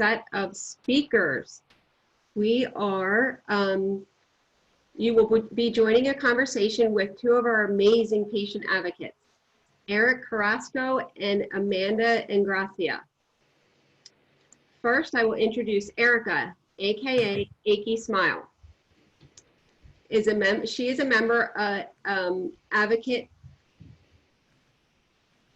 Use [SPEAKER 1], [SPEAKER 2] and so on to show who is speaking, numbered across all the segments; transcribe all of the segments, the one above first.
[SPEAKER 1] set of speakers. We are, you will be joining a conversation with two of our amazing patient advocates, Eric Carrasco and Amanda Ingrassia. First, I will introduce Erica, aka Achy Smile. She is a member, advocate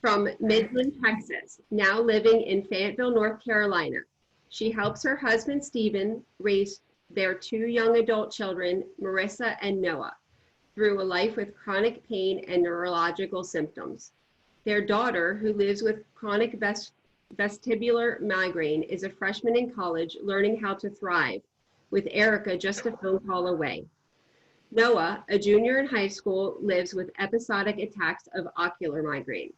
[SPEAKER 1] from Midland, Texas, now living in Fayetteville, North Carolina. She helps her husband, Stephen, raise their two young adult children, Marissa and Noah, through a life with chronic pain and neurological symptoms. Their daughter, who lives with chronic vestibular migraine, is a freshman in college learning how to thrive, with Erica just a phone call away. Noah, a junior in high school, lives with episodic attacks of ocular migraine.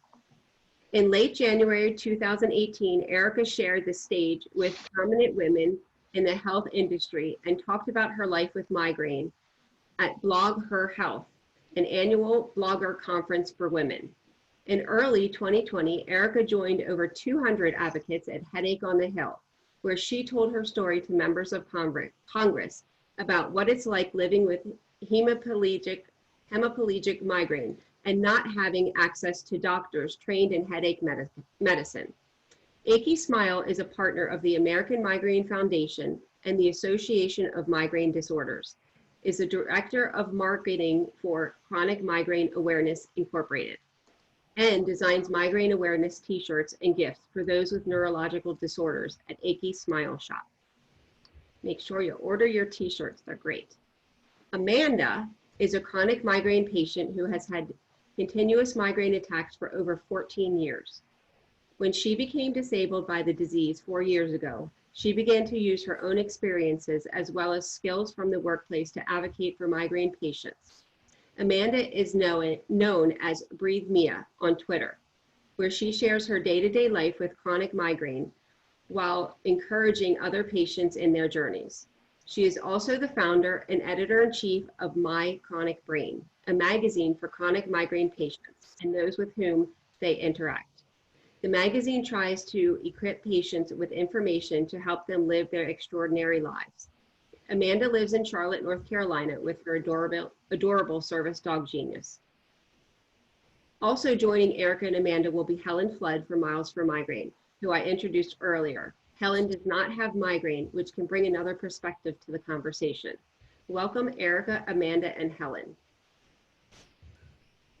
[SPEAKER 1] In late January 2018, Erica shared the stage with prominent women in the health industry and talked about her life with migraine at BlogHer Health, an annual blogger conference for women. In early 2020, Erica joined over 200 advocates at Headache on the Hill, where she told her story to members of Congress about what it's like living with hemiplegic migraine and not having access to doctors trained in headache medicine. Achy Smile is a partner of the American Migraine Foundation and the Association of Migraine Disorders, is the director of marketing for Chronic Migraine Awareness Incorporated, and designs migraine awareness t-shirts and gifts for those with neurological disorders at Achy Smile Shop. Make sure you order your t-shirts, they're great. Amanda is a chronic migraine patient who has had continuous migraine attacks for over 14 years. When she became disabled by the disease 4 years ago, she began to use her own experiences as well as skills from the workplace to advocate for migraine patients. Amanda is known as Breathe Mia on Twitter, where she shares her day-to-day life with chronic migraine while encouraging other patients in their journeys. She is also the founder and editor-in-chief of My Chronic Brain, a magazine for chronic migraine patients and those with whom they interact. The magazine tries to equip patients with information to help them live their extraordinary lives. Amanda lives in Charlotte, North Carolina with her adorable service dog, Genius. Also joining Erica and Amanda will be Helen Flood from Miles for Migraine, who I introduced earlier. Helen does not have migraine, which can bring another perspective to the conversation. Welcome, Erica, Amanda, and Helen.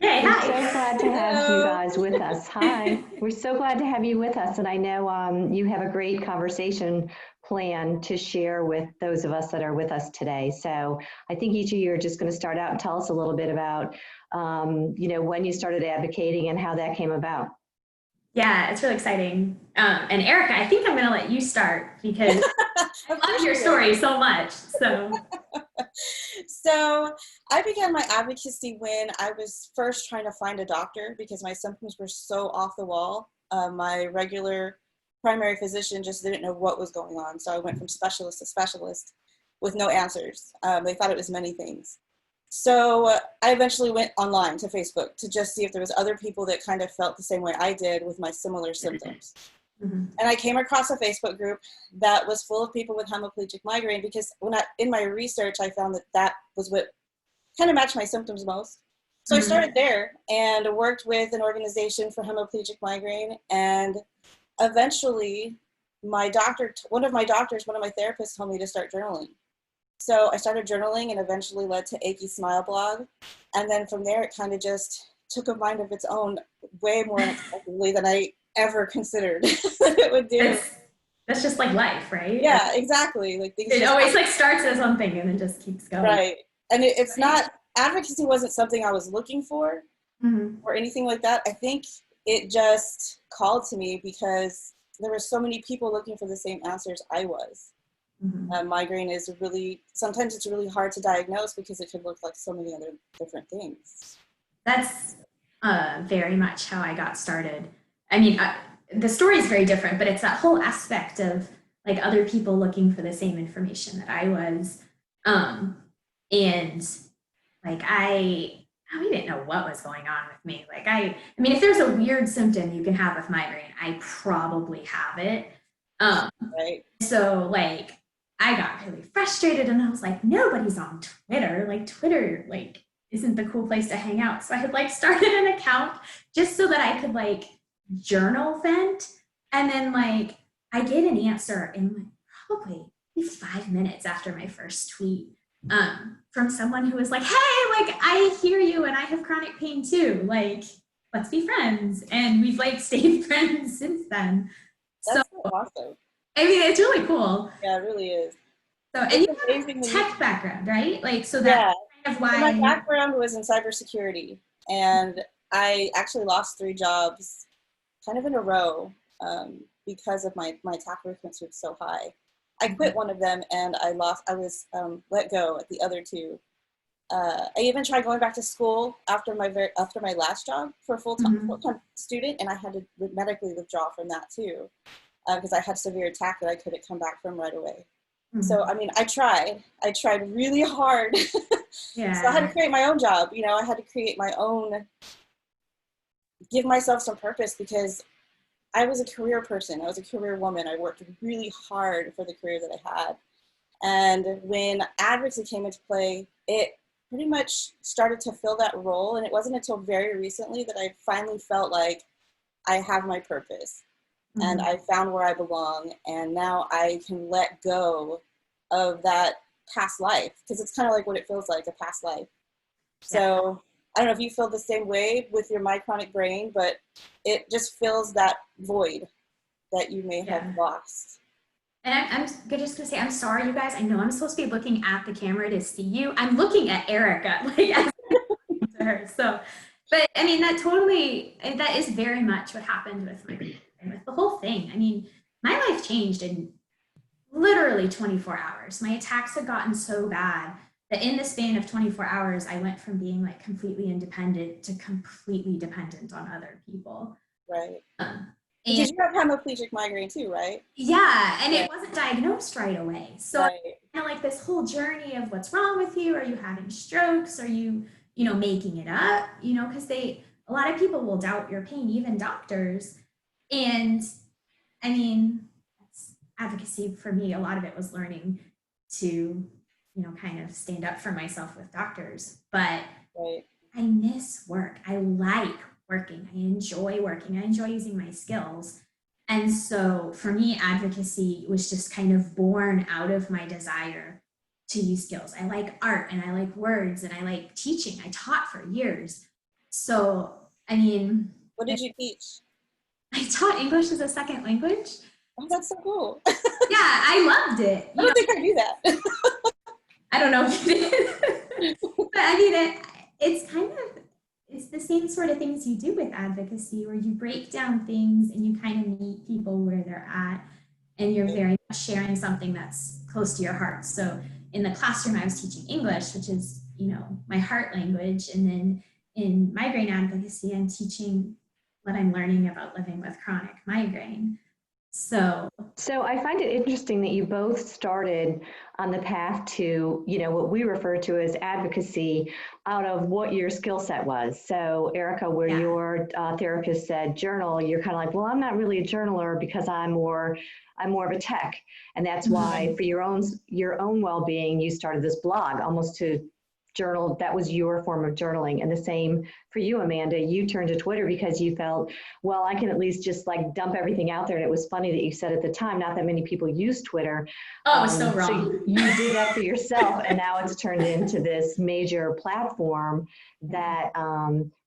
[SPEAKER 2] Hey,
[SPEAKER 3] We're
[SPEAKER 2] hi.
[SPEAKER 3] so glad to have you guys with us. Hi. We're so glad to have you with us. And I know you have a great conversation plan to share with those of us that are with us today. So I think each of you are just going to start out and tell us a little bit about, when you started advocating and how that came about.
[SPEAKER 2] Yeah, it's really exciting. And Erica, I think I'm going to let you start because I love your story so much.
[SPEAKER 4] So I began my advocacy when I was first trying to find a doctor because my symptoms were so off the wall. My regular primary physician just didn't know what was going on. So I went from specialist to specialist with no answers. They thought it was many things. So I eventually went online to Facebook to just see if there was other people that kind of felt the same way I did with my similar symptoms. Mm-hmm. And I came across a Facebook group that was full of people with hemiplegic migraine because in my research, I found that was what kind of matched my symptoms most. So I started there and worked with an organization for hemiplegic migraine. And eventually one of my therapists told me to start journaling. So I started journaling and eventually led to Achy Smile blog. And then from there, it kind of just took a mind of its own way more unexpectedly than I ever considered it would do.
[SPEAKER 2] That's just like life, right?
[SPEAKER 4] Yeah, exactly. Like
[SPEAKER 2] it always starts as something and then just keeps going.
[SPEAKER 4] Right. And it's not, advocacy wasn't something I was looking for or anything like that. I think it just called to me because there were so many people looking for the same answers I was. Migraine is sometimes it's really hard to diagnose because it could look like so many other different things.
[SPEAKER 2] That's very much how I got started. I mean, the story is very different, but it's that whole aspect of like other people looking for the same information that I was. And like, we didn't know what was going on with me. Like, I mean, if there's a weird symptom you can have with migraine, I probably have it.
[SPEAKER 4] Right.
[SPEAKER 2] So like, I got really frustrated and I was like, nobody's on Twitter. Like Twitter, like, isn't the cool place to hang out. So I had like started an account just so that I could like journal vent. And then like, I get an answer in like probably 5 minutes after my first tweet from someone who was like, hey, like, I hear you and I have chronic pain too. Like, let's be friends. And we've like stayed friends since then.
[SPEAKER 4] That's so awesome.
[SPEAKER 2] I mean, it's really cool.
[SPEAKER 4] Yeah, it really is.
[SPEAKER 2] So, and you have a tech background, right? Like, so that's kind of why.
[SPEAKER 4] So my background was in cybersecurity, and I actually lost 3 jobs kind of in a row because of my attack frequency was so high. I quit one of them, and I was let go at the other 2. I even tried going back to school after my last job for a full-time student, and I had to medically withdraw from that too, because I had severe attack that I couldn't come back from right away. So, I mean, I tried really hard.
[SPEAKER 2] Yeah.
[SPEAKER 4] So I had to create my own job, you know, I had to create my own, give myself some purpose, because I was a career person. I was a career woman. I worked really hard for the career that I had. And when advocacy came into play, it pretty much started to fill that role. And it wasn't until very recently that I finally felt like I have my purpose. And I found where I belong, and now I can let go of that past life, because it's kind of like what it feels like, a past life. So I don't know if you feel the same way with your My Chronic Brain, but it just fills that void that you may have lost.
[SPEAKER 2] And I'm just gonna say, I'm sorry, you guys. I know I'm supposed to be looking at the camera to see you. I'm looking at Erica, like as to her. So, but I mean, that is very much what happened with the whole thing. I mean, my life changed in literally 24 hours. My attacks had gotten so bad that in the span of 24 hours, I went from being like completely independent to completely dependent on other people.
[SPEAKER 4] Right. Because you have hemiplegic migraine too, right?
[SPEAKER 2] Yeah, and it wasn't diagnosed right away. So kind of like this whole journey of what's wrong with you? Are you having strokes? Are you, making it up? Because a lot of people will doubt your pain, even doctors. And I mean, that's advocacy for me. A lot of it was learning to, kind of stand up for myself with doctors. But I miss work. I like working. I enjoy working. I enjoy using my skills. And so for me, advocacy was just kind of born out of my desire to use skills. I like art and I like words and I like teaching. I taught for years. So, I mean.
[SPEAKER 4] What did you teach?
[SPEAKER 2] I taught English as a second language.
[SPEAKER 4] Oh, that's so cool.
[SPEAKER 2] Yeah, I loved it.
[SPEAKER 4] I don't think I knew that.
[SPEAKER 2] I don't know if you did. But I mean, it's the same sort of things you do with advocacy, where you break down things and you kind of meet people where they're at, and you're very much sharing something that's close to your heart. So in the classroom, I was teaching English, which is, my heart language. And then in migraine advocacy, I'm teaching what I'm learning about living with chronic migraine. So
[SPEAKER 3] I find it interesting that you both started on the path to, what we refer to as advocacy out of what your skill set was. So Erica, where your therapist said journal, you're kind of like, well, I'm not really a journaler because I'm more of a tech. And that's why for your own well-being, you started this blog almost to journal. That was your form of journaling. And the same for you, Amanda. You turned to Twitter because you felt, well, I can at least just like dump everything out there. And it was funny that you said at the time, not that many people use Twitter.
[SPEAKER 2] Oh, it's so wrong.
[SPEAKER 3] So you did that for yourself, and now it's turned into this major platform that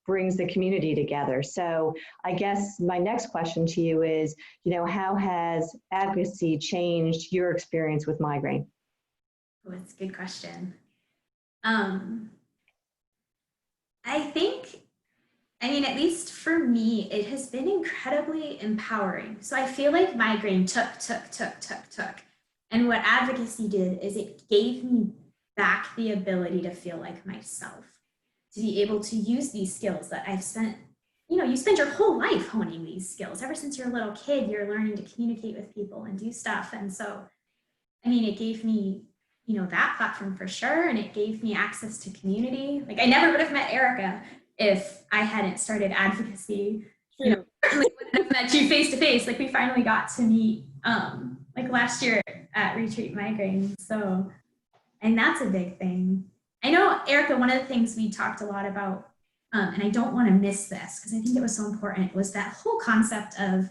[SPEAKER 3] brings the community together. So I guess my next question to you is, how has advocacy changed your experience with migraine?
[SPEAKER 2] Oh, that's a good question. I think, at least for me, it has been incredibly empowering. So I feel like migraine took. And what advocacy did is it gave me back the ability to feel like myself, to be able to use these skills that I've spent, you spend your whole life honing these skills. Ever since you're a little kid, you're learning to communicate with people and do stuff. And so, it gave me that platform for sure. And it gave me access to community. Like I never would have met Erica if I hadn't started advocacy, certainly wouldn't have met you face to face. Like we finally got to meet like last year at Retreat Migraine. So, and that's a big thing. I know, Erica, one of the things we talked a lot about, and I don't want to miss this because I think it was so important, was that whole concept of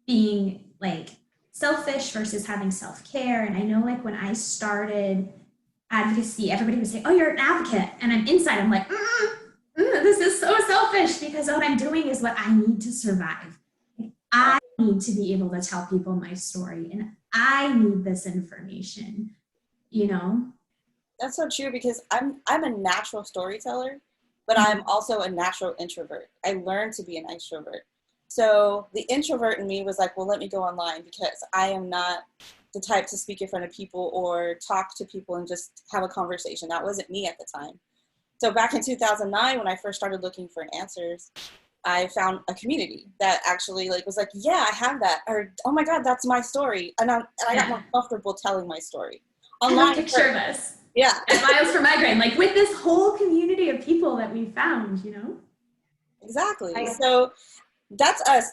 [SPEAKER 2] being like selfish versus having self-care. And I know like when I started advocacy, everybody would say, oh, you're an advocate. And I'm inside, I'm like, this is so selfish because what I'm doing is what I need to survive. I need to be able to tell people my story and I need this information, you know?
[SPEAKER 4] That's so true because I'm a natural storyteller, but I'm also a natural introvert. I learned to be an extrovert. So the introvert in me was like, well, let me go online because I am not the type to speak in front of people or talk to people and just have a conversation. That wasn't me at the time. So back in 2009, when I first started looking for answers, I found a community that actually like was like, yeah, I have that. Or, oh my God, that's my story. And I got more comfortable telling my story.
[SPEAKER 2] Online, I have a picture of us.
[SPEAKER 4] Yeah.
[SPEAKER 2] At Miles for Migraine, like with this whole community of people that we found, you know?
[SPEAKER 4] Exactly. So that's us.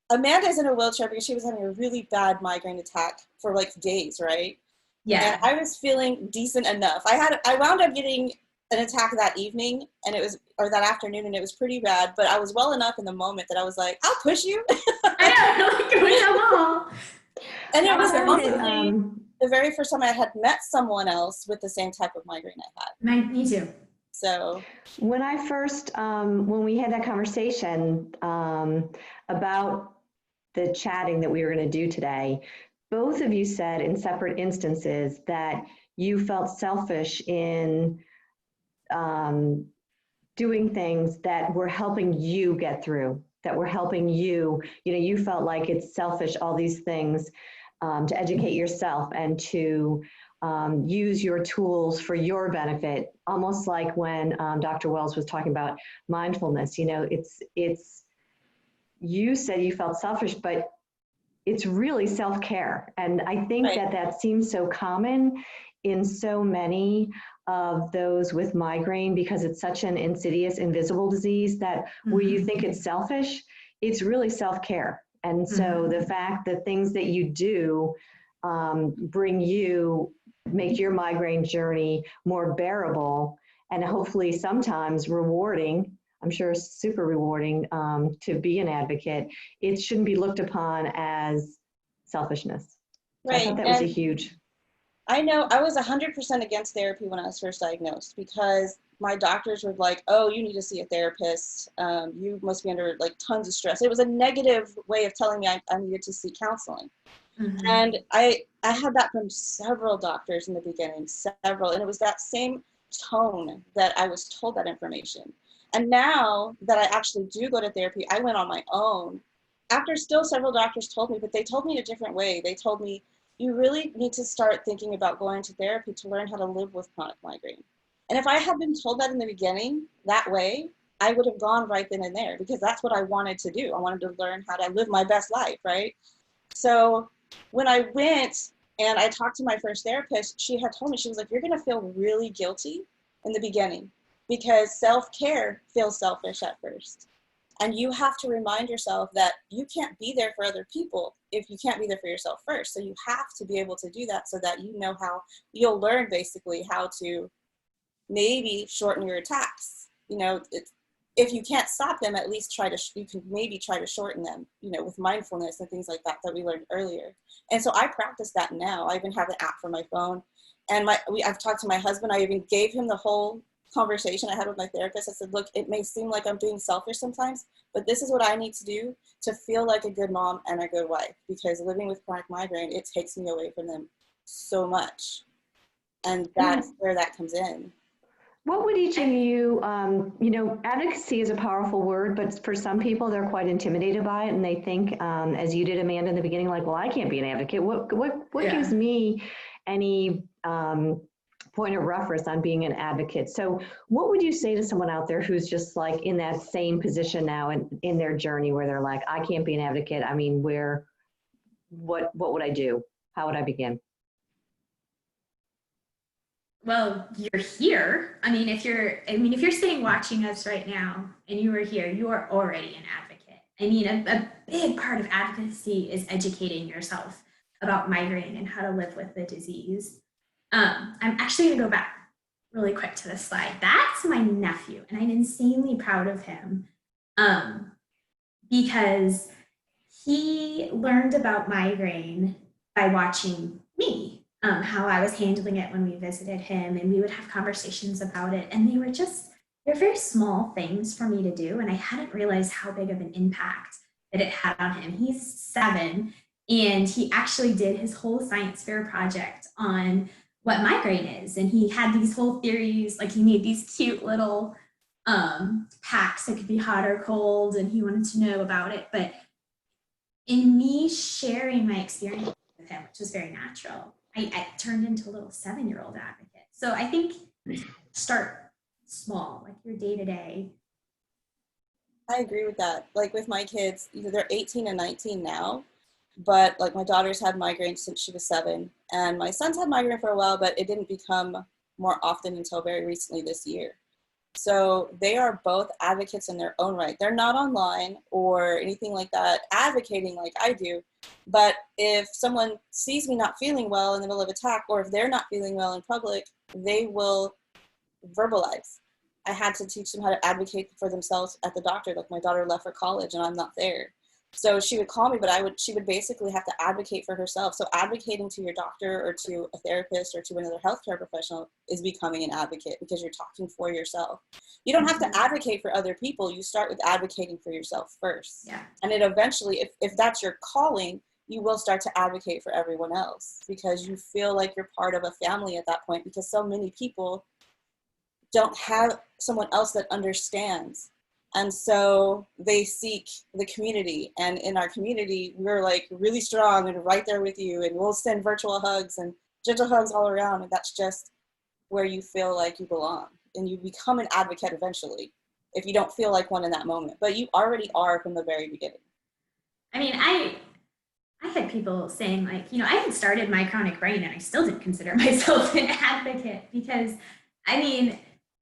[SPEAKER 4] Amanda's in a wheelchair because she was having a really bad migraine attack for like days, right?
[SPEAKER 2] Yeah.
[SPEAKER 4] And I was feeling decent enough. I wound up getting an attack that evening or that afternoon, and it was pretty bad, but I was well enough in the moment that I was like, I'll push you.
[SPEAKER 2] I know, like going down the hall.
[SPEAKER 4] And it was honestly the very first time I had met someone else with the same type of migraine I had.
[SPEAKER 2] Me too.
[SPEAKER 4] So
[SPEAKER 3] when I first, when we had that conversation about the chatting that we were going to do today, both of you said in separate instances that you felt selfish in doing things that were helping you get through, that were helping you, you felt like it's selfish, all these things to educate yourself and to use your tools for your benefit, almost like when Dr. Wells was talking about mindfulness. It's you said you felt selfish, but it's really self-care. And I think that seems so common in so many of those with migraine because it's such an insidious, invisible disease that where you think it's selfish, it's really self-care. And so the fact that things that you do make your migraine journey more bearable and hopefully sometimes rewarding, I'm sure super rewarding to be an advocate, it shouldn't be looked upon as selfishness.
[SPEAKER 4] Right.
[SPEAKER 3] I thought that was a huge.
[SPEAKER 4] I know I was 100% against therapy when I was first diagnosed because my doctors were like, oh, you need to see a therapist. You must be under like tons of stress. It was a negative way of telling me I needed to seek counseling. And I had that from several doctors in the beginning, several, and it was that same tone that I was told that information. And now that I actually do go to therapy, I went on my own after still several doctors told me, but they told me in a different way. They told me, you really need to start thinking about going to therapy to learn how to live with chronic migraine. And if I had been told that in the beginning that way, I would have gone right then and there because that's what I wanted to do. I wanted to learn how to live my best life, right? So when I went and I talked to my first therapist, she had told me, she was like, you're going to feel really guilty in the beginning because self-care feels selfish at first. And you have to remind yourself that you can't be there for other people if you can't be there for yourself first. So you have to be able to do that so that you know how you'll learn basically how to maybe shorten your attacks. If you can't stop them, at least you can maybe try to shorten them, with mindfulness and things like that we learned earlier. And so I practice that now. I even have an app for my phone. And I've talked to my husband. I even gave him the whole conversation I had with my therapist. I said, look, it may seem like I'm being selfish sometimes, but this is what I need to do to feel like a good mom and a good wife, because living with chronic migraine, it takes me away from them so much. And that's where that comes in.
[SPEAKER 3] What would each of you, advocacy is a powerful word, but for some people, they're quite intimidated by it. And they think, as you did, Amanda, in the beginning, like, well, I can't be an advocate. What gives me any point of reference on being an advocate? So what would you say to someone out there who's just like in that same position now in their journey where they're like, I can't be an advocate. I mean, what would I do? How would I begin?
[SPEAKER 2] Well, you're here. If you're sitting watching us right now and you are here, you are already an advocate. I mean, a big part of advocacy is educating yourself about migraine and how to live with the disease. I'm actually going to go back really quick to this slide. That's my nephew, and I'm insanely proud of him because he learned about migraine by watching me, how I was handling it when we visited him, and we would have conversations about it. And they're very small things for me to do. And I hadn't realized how big of an impact that it had on him. He's 7, and he actually did his whole science fair project on what migraine is. And he had these whole theories, like he made these cute little packs that could be hot or cold, and he wanted to know about it. But in me sharing my experience with him, which was very natural, I turned into a little 7-year-old advocate. So I think start small, like your day-to-day.
[SPEAKER 4] I agree with that. Like with my kids, they're 18 and 19 now, but like my daughter's had migraine since she was 7, and my son's had migraine for a while, but it didn't become more often until very recently this year. So they are both advocates in their own right. They're not online or anything like that, advocating like I do. But if someone sees me not feeling well in the middle of attack, or if they're not feeling well in public, they will verbalize. I had to teach them how to advocate for themselves at the doctor. Like my daughter left for college and I'm not there. So she would call me, but she would basically have to advocate for herself. So advocating to your doctor or to a therapist or to another healthcare professional is becoming an advocate, because you're talking for yourself. You don't have to advocate for other people. You start with advocating for yourself first.
[SPEAKER 2] Yeah.
[SPEAKER 4] And it eventually, if that's your calling, you will start to advocate for everyone else, because you feel like you're part of a family at that point, because so many people don't have someone else that understands. And so they seek the community. And in our community, we're like really strong and right there with you. And we'll send virtual hugs and gentle hugs all around. And that's just where you feel like you belong. And you become an advocate eventually, if you don't feel like one in that moment. But you already are from the very beginning.
[SPEAKER 2] I mean, I had people saying like, I had started my chronic brain and I still didn't consider myself an advocate, because I mean,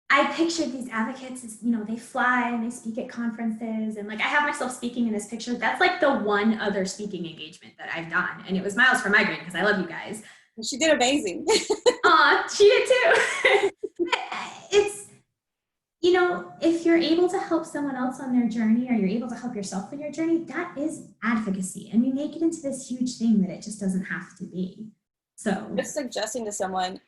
[SPEAKER 2] I pictured these advocates as, they fly and they speak at conferences, and like I have myself speaking in this picture. That's like the one other speaking engagement that I've done. And it was Miles for Migraine, because I love you guys.
[SPEAKER 4] She did amazing.
[SPEAKER 2] Aw, she did too. It's, if you're able to help someone else on their journey, or you're able to help yourself in your journey, that is advocacy. And we make it into this huge thing that it just doesn't have to be. So
[SPEAKER 4] just suggesting to someone,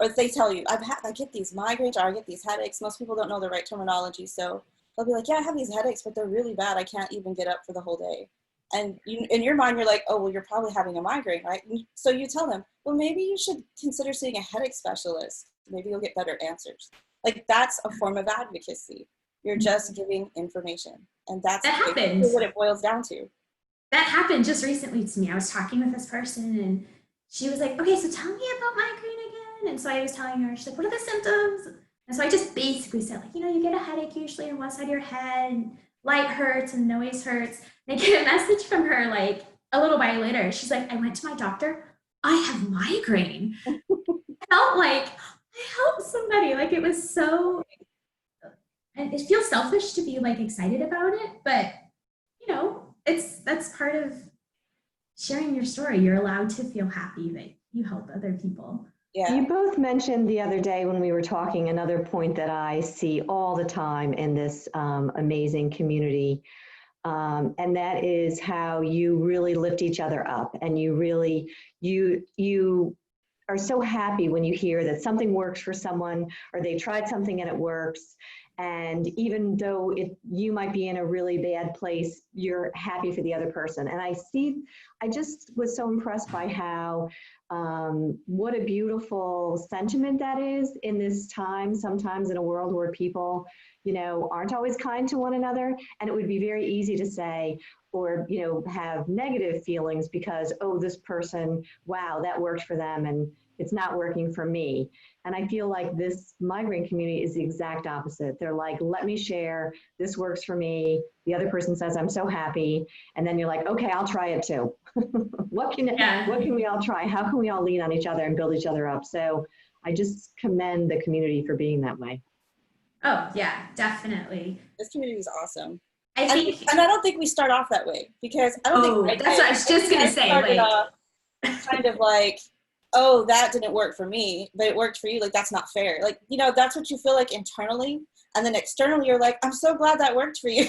[SPEAKER 4] or if they tell you, I get these migraines, or I get these headaches. Most people don't know the right terminology. So they'll be like, yeah, I have these headaches, but they're really bad. I can't even get up for the whole day. And in your mind, you're like, oh, well, you're probably having a migraine, right? And so you tell them, well, maybe you should consider seeing a headache specialist. Maybe you'll get better answers. Like, that's a form of advocacy. You're just giving information. And that's what it boils down to.
[SPEAKER 2] That happened just recently to me. I was talking with this person and she was like, okay, so tell me about migraine again. And so I was telling her, she's like, what are the symptoms? And so I just basically said, like, you get a headache usually on one side of your head, and light hurts and noise hurts. And I get a message from her like a little while later. She's like, I went to my doctor. I have migraine. I felt like I helped somebody. Like, it was so, and it feels selfish to be like excited about it, but that's part of sharing your story. You're allowed to feel happy that you help other people.
[SPEAKER 4] Yeah.
[SPEAKER 3] You both mentioned the other day when we were talking another point that I see all the time in this amazing community, and that is how you really lift each other up, and you are so happy when you hear that something works for someone, or they tried something and it works. And even though you might be in a really bad place, you're happy for the other person. And I just was so impressed by how, what a beautiful sentiment that is in this time, sometimes in a world where people, aren't always kind to one another. And it would be very easy to say, or, have negative feelings because, oh, this person, wow, that worked for them and it's not working for me. And I feel like this migraine community is the exact opposite. They're like, let me share, this works for me. The other person says, I'm so happy. And then you're like, okay, I'll try it too. What can we all try? How can we all lean on each other and build each other up? So I just commend the community for being that way.
[SPEAKER 2] Oh yeah, definitely.
[SPEAKER 4] This community is awesome.
[SPEAKER 2] I think,
[SPEAKER 4] and I don't think we start off that way, because I don't think
[SPEAKER 2] that's what I was just going to say.
[SPEAKER 4] Started off kind of like, oh, that didn't work for me, but it worked for you. Like, that's not fair. Like, you know, that's what you feel like internally. And then externally, you're like, I'm so glad that worked for you.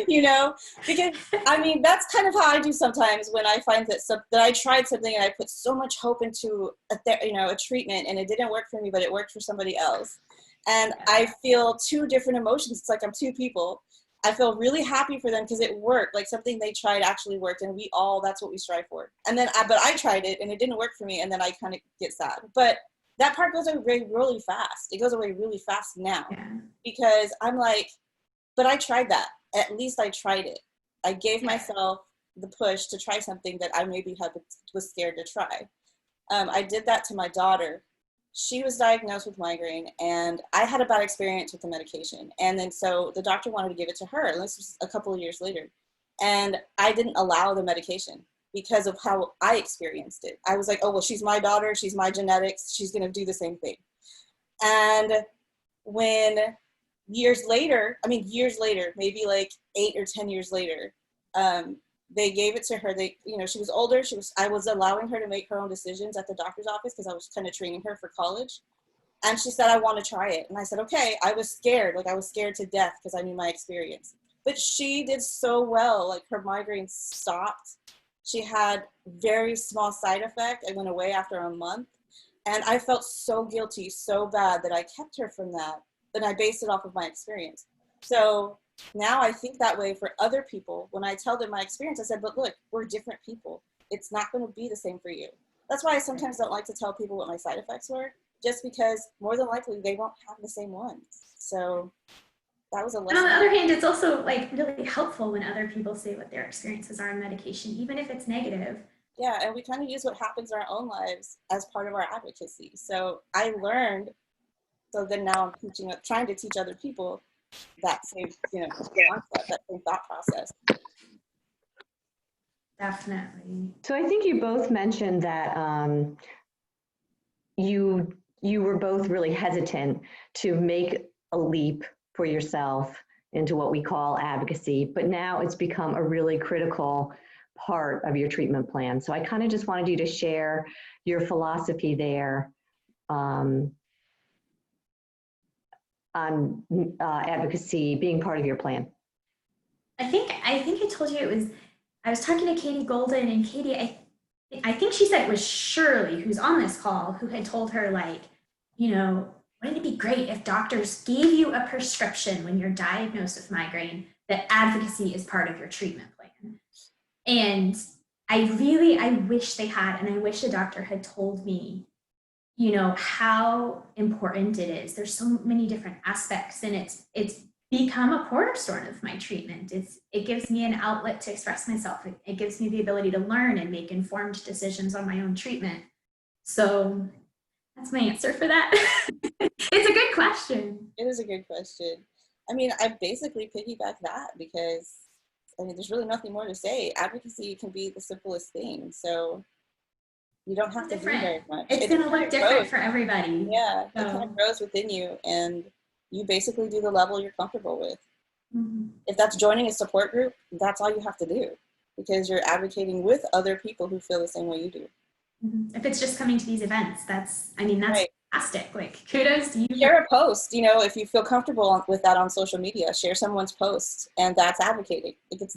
[SPEAKER 4] You know, because I mean, that's kind of how I do sometimes when I find that I tried something and I put so much hope into a treatment, and it didn't work for me, but it worked for somebody else. And I feel two different emotions. It's like I'm two people. I feel really happy for them because it worked. Like, something they tried actually worked, and that's what we strive for. And then, but I tried it and it didn't work for me, and then I kind of get sad. But that part goes away really fast. It goes away really fast now, because I'm like, but I tried that. At least I tried it. I gave myself the push to try something that I maybe was scared to try. I did that to my daughter. She was diagnosed with migraine, and I had a bad experience with the medication. And then so the doctor wanted to give it to her, and this was a couple of years later. And I didn't allow the medication because of how I experienced it. I was like, oh, well, she's my daughter, she's my genetics, she's gonna do the same thing. And when years later, maybe like 8 or 10 years later, they gave it to her. She was older. I was allowing her to make her own decisions at the doctor's office because I was kind of training her for college. And she said, I want to try it. And I said, okay. I was scared. Like, I was scared to death because I knew my experience. But she did so well. Like, her migraine stopped. She had very small side effect. It went away after a month. And I felt so guilty, so bad that I kept her from that. Then I based it off of my experience. So now I think that way for other people. When I tell them my experience, I said, but look, we're different people. It's not going to be the same for you. That's why I sometimes don't like to tell people what my side effects were, just because more than likely they won't have the same ones. So that was a lesson.
[SPEAKER 2] And on the other hand, it's also like really helpful when other people say what their experiences are in medication, even if it's negative.
[SPEAKER 4] Yeah, and we kind of use what happens in our own lives as part of our advocacy. So I learned, so then now I'm trying to teach other people that same, concept, that same thought process.
[SPEAKER 2] Definitely.
[SPEAKER 3] So I think you both mentioned that you were both really hesitant to make a leap for yourself into what we call advocacy, but now it's become a really critical part of your treatment plan. So I kind of just wanted you to share your philosophy there on advocacy being part of your plan.
[SPEAKER 2] I think I told you I was talking to Katie Golden, and Katie, I think she said it was Shirley, who's on this call, who had told her, like, wouldn't it be great if doctors gave you a prescription when you're diagnosed with migraine that advocacy is part of your treatment plan? And I wish they had, and I wish a doctor had told me, how important it is. There's so many different aspects, and it's become a cornerstone of my treatment. It gives me an outlet to express myself. It gives me the ability to learn and make informed decisions on my own treatment. So that's my answer for that. It's a good question.
[SPEAKER 4] It is a good question. I mean, I basically piggyback that because, there's really nothing more to say. Advocacy can be the simplest thing. So you don't have to do very much.
[SPEAKER 2] It's going to look different for everybody.
[SPEAKER 4] Yeah, it kind of grows within you, and you basically do the level you're comfortable with. Mm-hmm. If that's joining a support group, that's all you have to do, because you're advocating with other people who feel the same way you do.
[SPEAKER 2] Mm-hmm. If it's just coming to these events, that's right. Fantastic. Like, kudos to you.
[SPEAKER 4] Share a post, if you feel comfortable with that on social media, share someone's post, and that's advocating. If it's